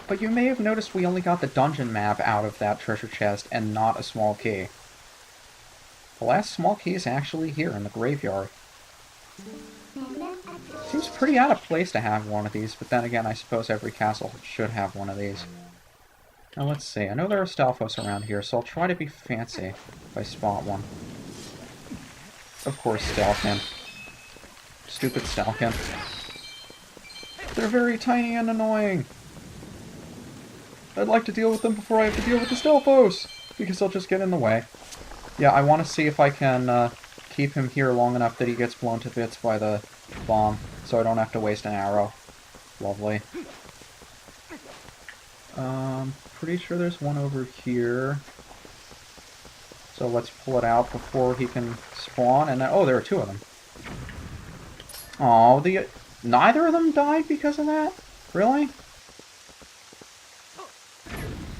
But you may have noticed we only got the dungeon map out of that treasure chest and not a small key. The last small key is actually here in the graveyard. Seems pretty out of place to have one of these, but then again, I suppose every castle should have one of these. Now let's see, I know there are Stalfos around here, so I'll try to be fancy if I spot one. Of course, Stalkin. Stupid Stalkin. They're very tiny and annoying! I'd like to deal with them before I have to deal with the Stalfos! Because they'll just get in the way. Yeah, I want to see if I can keep him here long enough that he gets blown to bits by the bomb, so I don't have to waste an arrow. Lovely. Pretty sure there's one over here. So let's pull it out before he can spawn, and then, oh, there are two of them. Oh, neither of them died because of that? Really?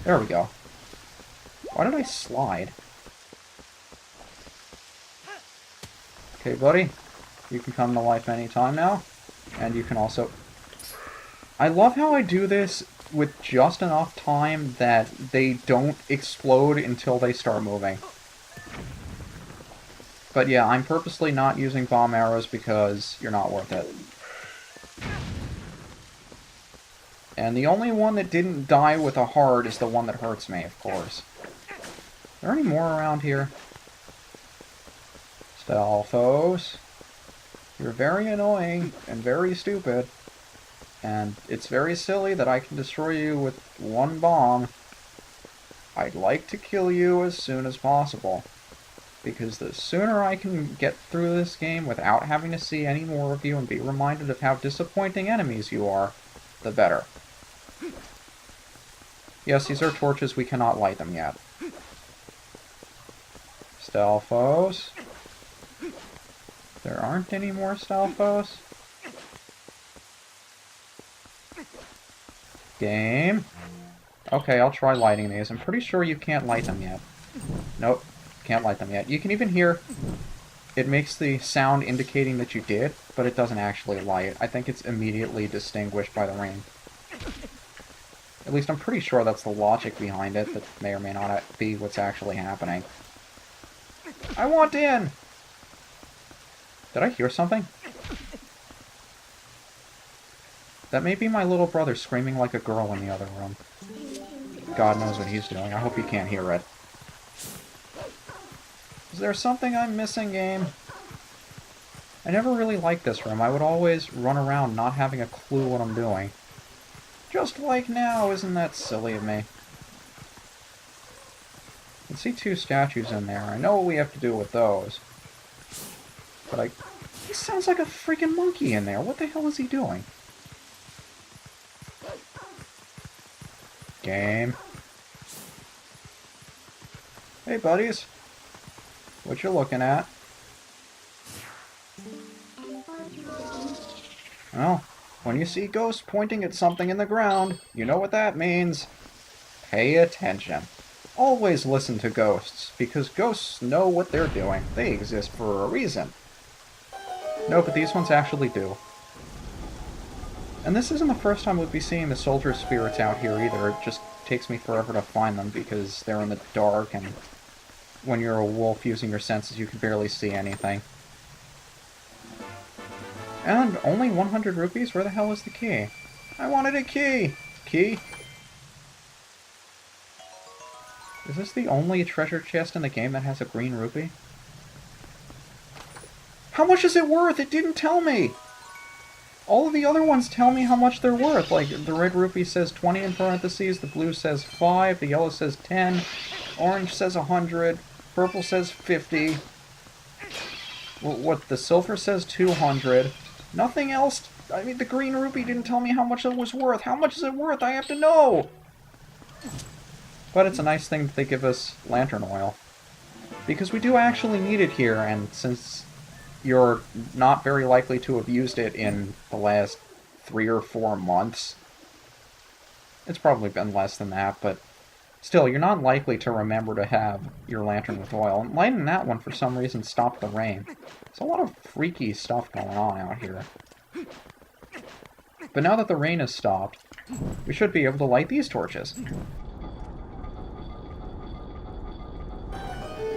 There we go. Why did I slide? Okay, buddy. You can come to life anytime now. And you can also... I love how I do this with just enough time that they don't explode until they start moving. But yeah, I'm purposely not using bomb arrows because you're not worth it. And the only one that didn't die with a heart is the one that hurts me, of course. Are there any more around here? Stalfos. You're very annoying and very stupid. And it's very silly that I can destroy you with one bomb. I'd like to kill you as soon as possible. Because the sooner I can get through this game without having to see any more of you and be reminded of how disappointing enemies you are, the better. Yes, these are torches. We cannot light them yet. Stalfos. There aren't any more Stalfos. Game. Okay, I'll try lighting these. I'm pretty sure you can't light them yet. Nope, can't light them yet. You can even hear it makes the sound indicating that you did, but it doesn't actually light. I think it's immediately distinguished by the ring. At least I'm pretty sure that's the logic behind it. That may or may not be what's actually happening. I want in! Did I hear something? That may be my little brother screaming like a girl in the other room. God knows what he's doing. I hope you can't hear it. Is there something I'm missing, game? I never really liked this room. I would always run around not having a clue what I'm doing. Just like now, isn't that silly of me? I can see two statues in there. I know what we have to do with those. But he sounds like a freaking monkey in there. What the hell is he doing? Game. Hey, buddies. What you looking at? Well, when you see ghosts pointing at something in the ground, you know what that means. Pay attention. Always listen to ghosts, because ghosts know what they're doing. They exist for a reason. No, but these ones actually do. And this isn't the first time we'll be seeing the soldier spirits out here either. It just takes me forever to find them because they're in the dark, and when you're a wolf using your senses, you can barely see anything. And only 100 rupees? Where the hell is the key? I wanted a key! Key? Is this the only treasure chest in the game that has a green rupee? How much is it worth? It didn't tell me! All of the other ones tell me how much they're worth. Like, the red rupee says 20 in parentheses, the blue says 5, the yellow says 10, orange says 100, purple says 50. What, the silver says 200. Nothing else. I mean, the green rupee didn't tell me how much it was worth. How much is it worth? I have to know! But it's a nice thing that they give us lantern oil. Because we do actually need it here, and since you're not very likely to have used it in the last 3 or 4 months. It's probably been less than that, but still, you're not likely to remember to have your lantern with oil. And lighting that one, for some reason, stopped the rain. There's a lot of freaky stuff going on out here. But now that the rain has stopped, we should be able to light these torches.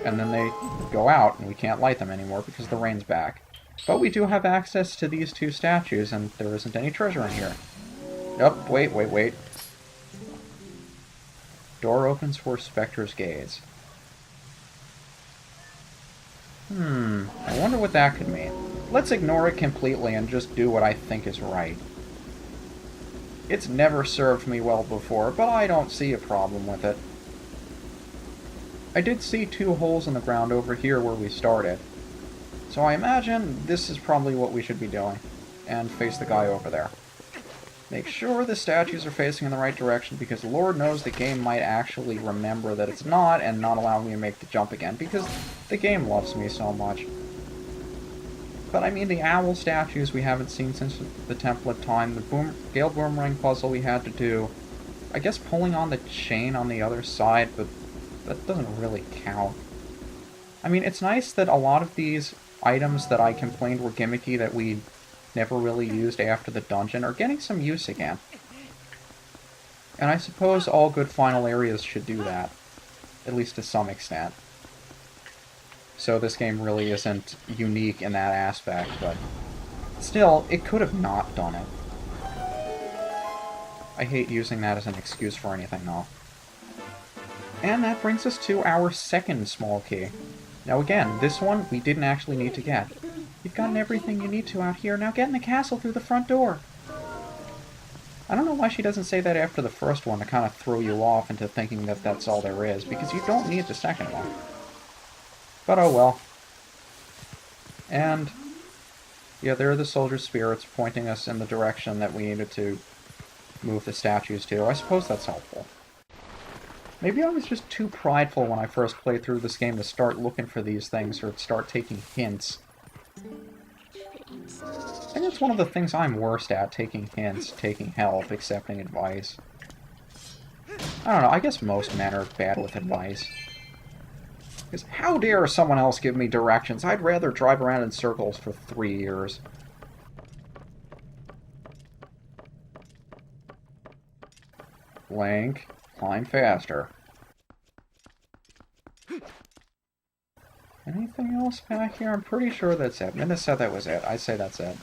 And then they go out, and we can't light them anymore because the rain's back. But we do have access to these two statues, and there isn't any treasure in here. Nope, wait. Door opens for Spectre's Gaze. I wonder what that could mean. Let's ignore it completely and just do what I think is right. It's never served me well before, but I don't see a problem with it. I did see 2 holes in the ground over here where we started. So I imagine this is probably what we should be doing. And face the guy over there. Make sure the statues are facing in the right direction, because Lord knows the game might actually remember that it's not and not allow me to make the jump again, because the game loves me so much. But I mean, the owl statues we haven't seen since the template time, the Gale Boomerang puzzle we had to do, I guess pulling on the chain on the other side, but that doesn't really count. I mean, it's nice that a lot of these items that I complained were gimmicky that we never really used after the dungeon are getting some use again. And I suppose all good final areas should do that, at least to some extent. So this game really isn't unique in that aspect, but still, it could have not done it. I hate using that as an excuse for anything, though. And that brings us to our second small key. Now again, this one we didn't actually need to get. You've gotten everything you need to out here, now get in the castle through the front door. I don't know why she doesn't say that after the first one to kind of throw you off into thinking that that's all there is, because you don't need the second one. But oh well. And yeah, there are the soldier spirits pointing us in the direction that we needed to move the statues to. I suppose that's helpful. Maybe I was just too prideful when I first played through this game to start looking for these things or start taking hints. I think that's one of the things I'm worst at, taking hints, taking help, accepting advice. I don't know, I guess most men are bad with advice. Because how dare someone else give me directions? I'd rather drive around in circles for 3 years. Link, climb faster. Anything else back here? I'm pretty sure that's it. Minna said that was it. I say that's it.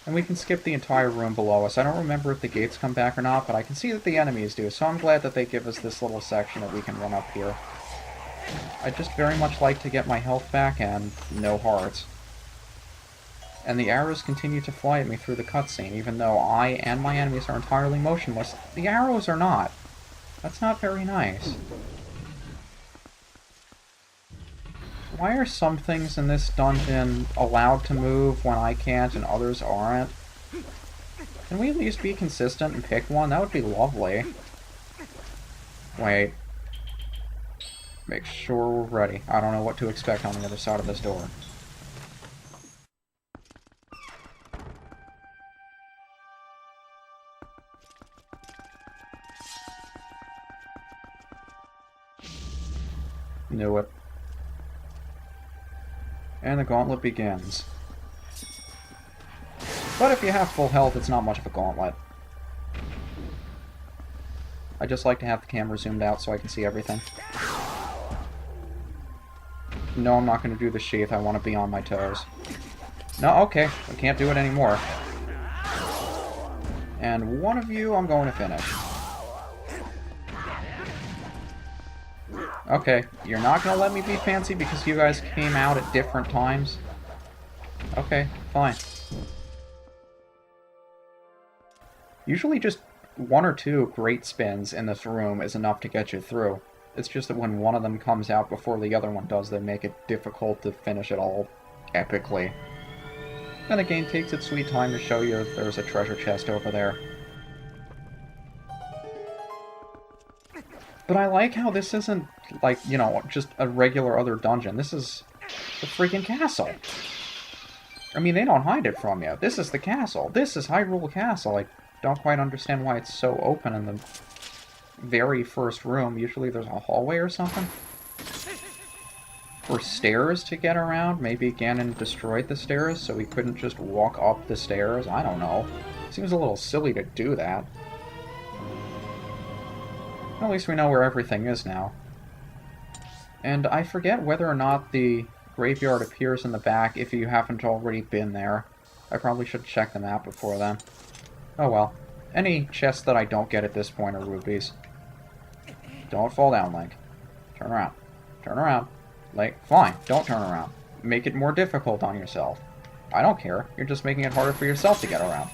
And we can skip the entire room below us. I don't remember if the gates come back or not, but I can see that the enemies do, so I'm glad that they give us this little section that we can run up here. I'd just very much like to get my health back and no hearts. And the arrows continue to fly at me through the cutscene, even though I and my enemies are entirely motionless. The arrows are not. That's not very nice. Why are some things in this dungeon allowed to move when I can't and others aren't? Can we at least be consistent and pick one? That would be lovely. Wait. Make sure we're ready. I don't know what to expect on the other side of this door. Knew it. And the gauntlet begins. But if you have full health, it's not much of a gauntlet. I just like to have the camera zoomed out so I can see everything. No, I'm not going to do the sheath. I want to be on my toes. No, okay. I can't do it anymore. And one of you I'm going to finish. Okay, you're not going to let me be fancy because you guys came out at different times? Okay, fine. Usually just 1 or 2 great spins in this room is enough to get you through. It's just that when one of them comes out before the other one does, they make it difficult to finish it all epically. And the game takes its sweet time to show you there's a treasure chest over there. But I like how this isn't, like, you know, just a regular other dungeon. This is the freaking castle. I mean, they don't hide it from you. This is the castle. This is Hyrule Castle. I don't quite understand why it's so open in the very first room. Usually there's a hallway or something. Or stairs to get around. Maybe Ganon destroyed the stairs so he couldn't just walk up the stairs. I don't know. Seems a little silly to do that. At least we know where everything is now. And I forget whether or not the graveyard appears in the back if you haven't already been there. I probably should check the map before then. Oh well. Any chests that I don't get at this point are rupees. Don't fall down, Link. Turn around. Turn around. Like, fine, don't turn around. Make it more difficult on yourself. I don't care. You're just making it harder for yourself to get around.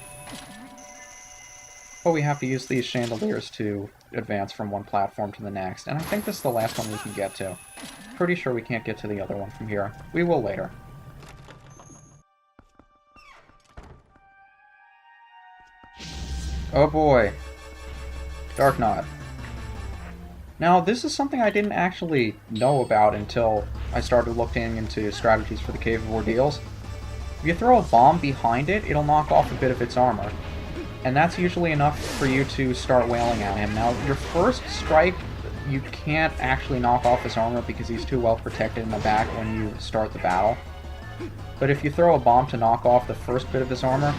But we have to use these chandeliers to advance from one platform to the next, and I think this is the last one we can get to. Pretty sure we can't get to the other one from here. We will later. Oh boy. Darknut. Now, this is something I didn't actually know about until I started looking into strategies for the Cave of Ordeals. If you throw a bomb behind it, it'll knock off a bit of its armor. And that's usually enough for you to start wailing at him. Now, your first strike, you can't actually knock off his armor because he's too well protected in the back when you start the battle. But if you throw a bomb to knock off the first bit of his armor,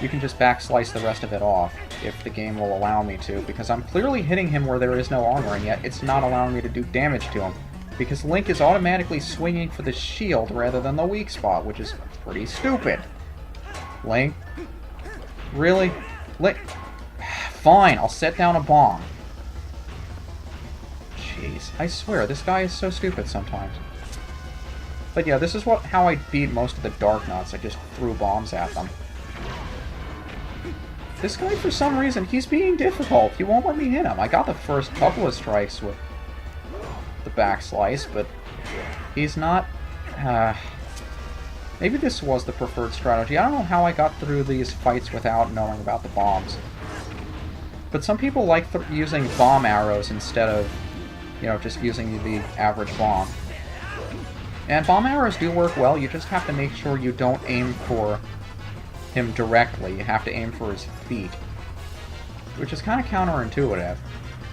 you can just backslice the rest of it off, if the game will allow me to, because I'm clearly hitting him where there is no armor, and yet it's not allowing me to do damage to him, because Link is automatically swinging for the shield rather than the weak spot, which is pretty stupid. Link? Really? Link? Fine, I'll set down a bomb. Jeez, I swear, this guy is so stupid sometimes. But yeah, this is how I beat most of the Darknuts. I just threw bombs at them. This guy, for some reason, he's being difficult. He won't let me hit him. I got the first couple of strikes with the backslice, but he's not... Maybe this was the preferred strategy. I don't know how I got through these fights without knowing about the bombs. But some people like using bomb arrows instead of, you know, just using the average bomb. And bomb arrows do work well, you just have to make sure you don't aim for him directly. You have to aim for his feet. Which is kind of counterintuitive.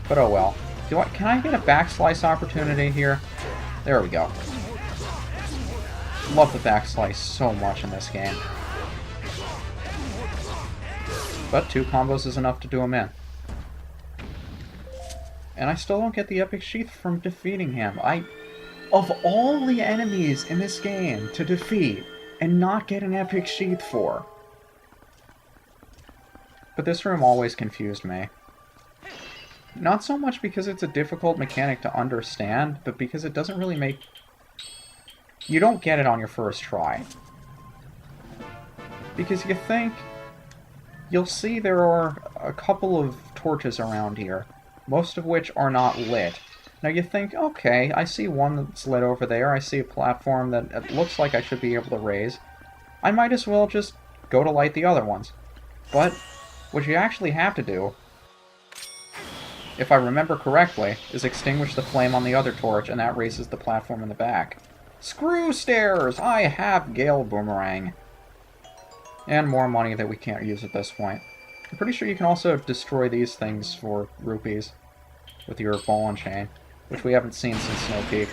But oh well. Can I get a backslice opportunity here? There we go. Love the backslice so much in this game. But 2 combos is enough to do him in. And I still don't get the epic sheath from defeating him. Of all the enemies in this game to defeat and not get an epic sheath for. But this room always confused me. Not so much because it's a difficult mechanic to understand, but because it doesn't really make... You don't get it on your first try. Because you think... You'll see there are a couple of torches around here, most of which are not lit. Now you think, okay, I see one that's lit over there, I see a platform that it looks like I should be able to raise. I might as well just go to light the other ones. But what you actually have to do, if I remember correctly, is extinguish the flame on the other torch, and that raises the platform in the back. Screw stairs! I have Gale Boomerang. And more money that we can't use at this point. I'm pretty sure you can also destroy these things for rupees with your ball and chain, which we haven't seen since Snow Peak.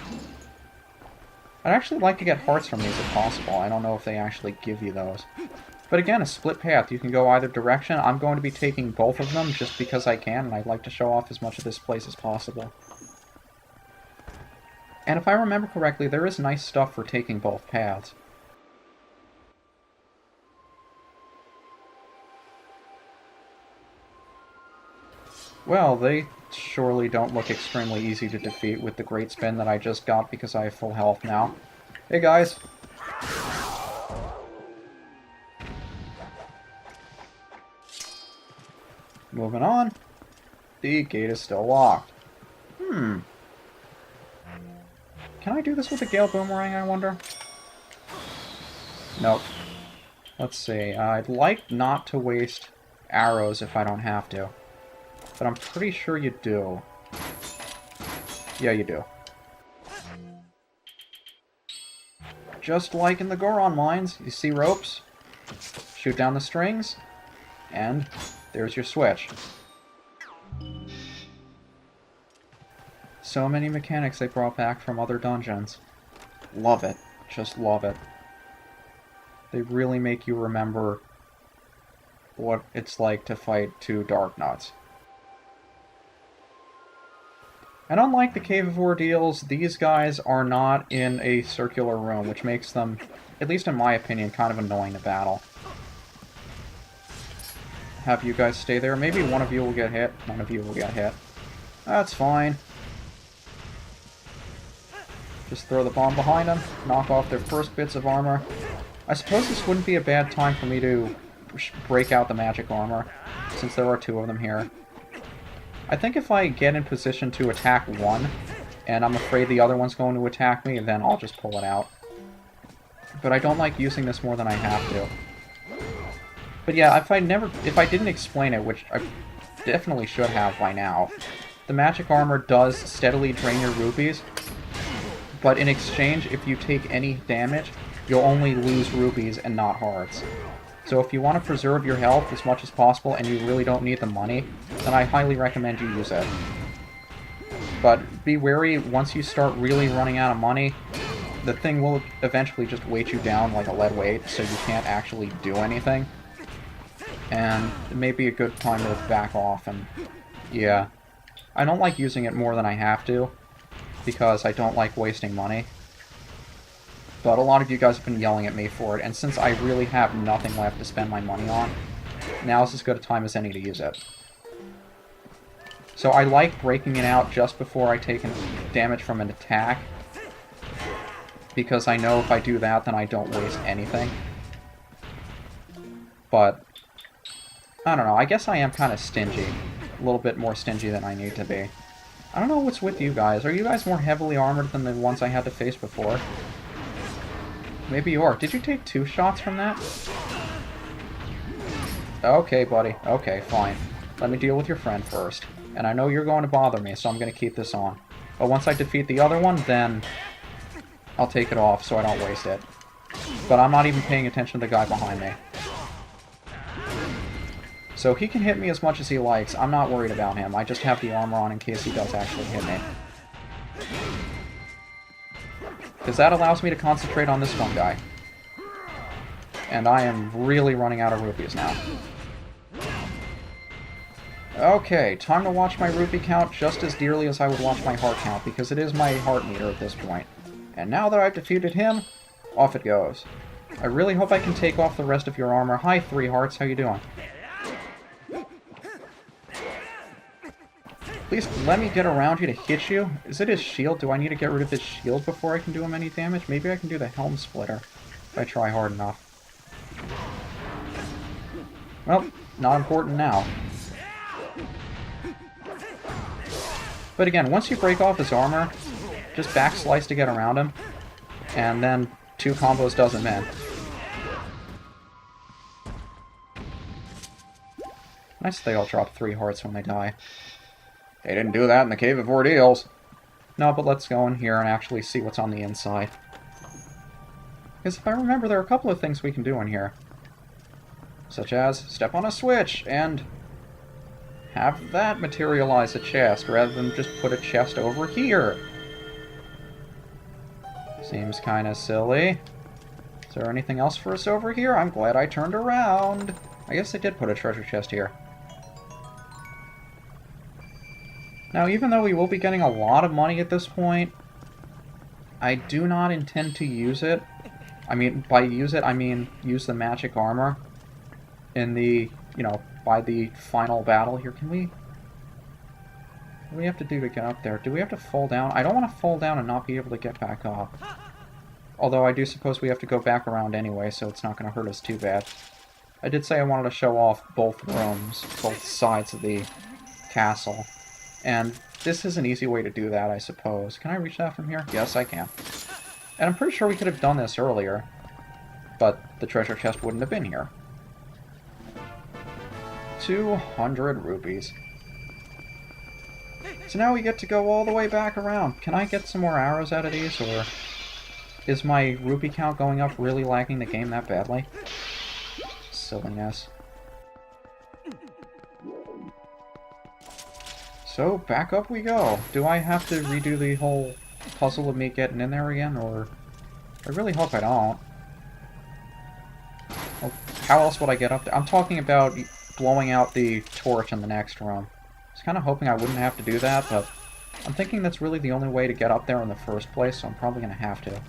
I'd actually like to get hearts from these if possible. I don't know if they actually give you those. But again, a split path. You can go either direction. I'm going to be taking both of them just because I can, and I'd like to show off as much of this place as possible. And if I remember correctly, there is nice stuff for taking both paths. Well, they surely don't look extremely easy to defeat with the great spin that I just got because I have full health now. Hey guys! Moving on. The gate is still locked. Can I do this with a Gale Boomerang, I wonder? Nope. Let's see. I'd like not to waste arrows if I don't have to. But I'm pretty sure you do. Yeah, you do. Just like in the Goron mines, you see ropes, shoot down the strings, and there's your switch. So many mechanics they brought back from other dungeons. Love it. Just love it. They really make you remember what it's like to fight 2 Darknuts. And unlike the Cave of Ordeals, these guys are not in a circular room, which makes them, at least in my opinion, kind of annoying to battle. Have you guys stay there. Maybe one of you will get hit, none of you will get hit. That's fine. Just throw the bomb behind them, knock off their first bits of armor. I suppose this wouldn't be a bad time for me to break out the magic armor, since there are 2 of them here. I think if I get in position to attack one, and I'm afraid the other one's going to attack me, then I'll just pull it out. But I don't like using this more than I have to. But yeah, if I didn't explain it, which I definitely should have by now, the magic armor does steadily drain your rupees, but in exchange, if you take any damage, you'll only lose rupees and not hearts. So if you want to preserve your health as much as possible and you really don't need the money, then I highly recommend you use it. But be wary, once you start really running out of money, the thing will eventually just weight you down like a lead weight, so you can't actually do anything. And it may be a good time to back off, and yeah. I don't like using it more than I have to, because I don't like wasting money. But a lot of you guys have been yelling at me for it, and since I really have nothing left to spend my money on, now's as good a time as any to use it. So I like breaking it out just before I take damage from an attack, because I know if I do that, then I don't waste anything. But I don't know, I guess I am kind of stingy. A little bit more stingy than I need to be. I don't know what's with you guys. Are you guys more heavily armored than the ones I had to face before? Maybe you are. Did you take 2 shots from that? Okay, buddy. Okay, fine. Let me deal with your friend first. And I know you're going to bother me, so I'm going to keep this on. But once I defeat the other one, then I'll take it off so I don't waste it. But I'm not even paying attention to the guy behind me. So he can hit me as much as he likes. I'm not worried about him. I just have the armor on in case he does actually hit me. Because that allows me to concentrate on this one guy. And I am really running out of rupees now. Okay, time to watch my rupee count just as dearly as I would watch my heart count, because it is my heart meter at this point. And now that I've defeated him, off it goes. I really hope I can take off the rest of your armor. Hi, 3 hearts, how you doing? Please let me get around you to hit you. Is it his shield? Do I need to get rid of his shield before I can do him any damage? Maybe I can do the helm splitter if I try hard enough. Well, not important now. But again, once you break off his armor, just backslice to get around him, and then 2 combos does him in. Nice they all drop 3 hearts when they die. They didn't do that in the Cave of Ordeals. No, but let's go in here and actually see what's on the inside. Because if I remember, there are a couple of things we can do in here. Such as step on a switch and have that materialize a chest rather than just put a chest over here. Seems kind of silly. Is there anything else for us over here? I'm glad I turned around. I guess they did put a treasure chest here. Now, even though we will be getting a lot of money at this point, I do not intend to use it. I mean, by use it, I mean use the magic armor in the, by the final battle here. What do we have to do to get up there? Do we have to fall down? I don't want to fall down and not be able to get back up. Although I do suppose we have to go back around anyway, so it's not going to hurt us too bad. I did say I wanted to show off both rooms, both sides of the castle. And this is an easy way to do that, I suppose. Can I reach that from here? Yes, I can. And I'm pretty sure we could have done this earlier, but the treasure chest wouldn't have been here. 200 rupees. So now we get to go all the way back around. Can I get some more arrows out of these, or is my rupee count going up really lagging the game that badly? Silliness. So, back up we go. Do I have to redo the whole puzzle of me getting in there again, or... I really hope I don't. Oh, How else would I get up there? I'm talking about blowing out the torch in the next room. I was kind of hoping I wouldn't have to do that, but I'm thinking that's really the only way to get up there in the first place, so I'm probably going to have to.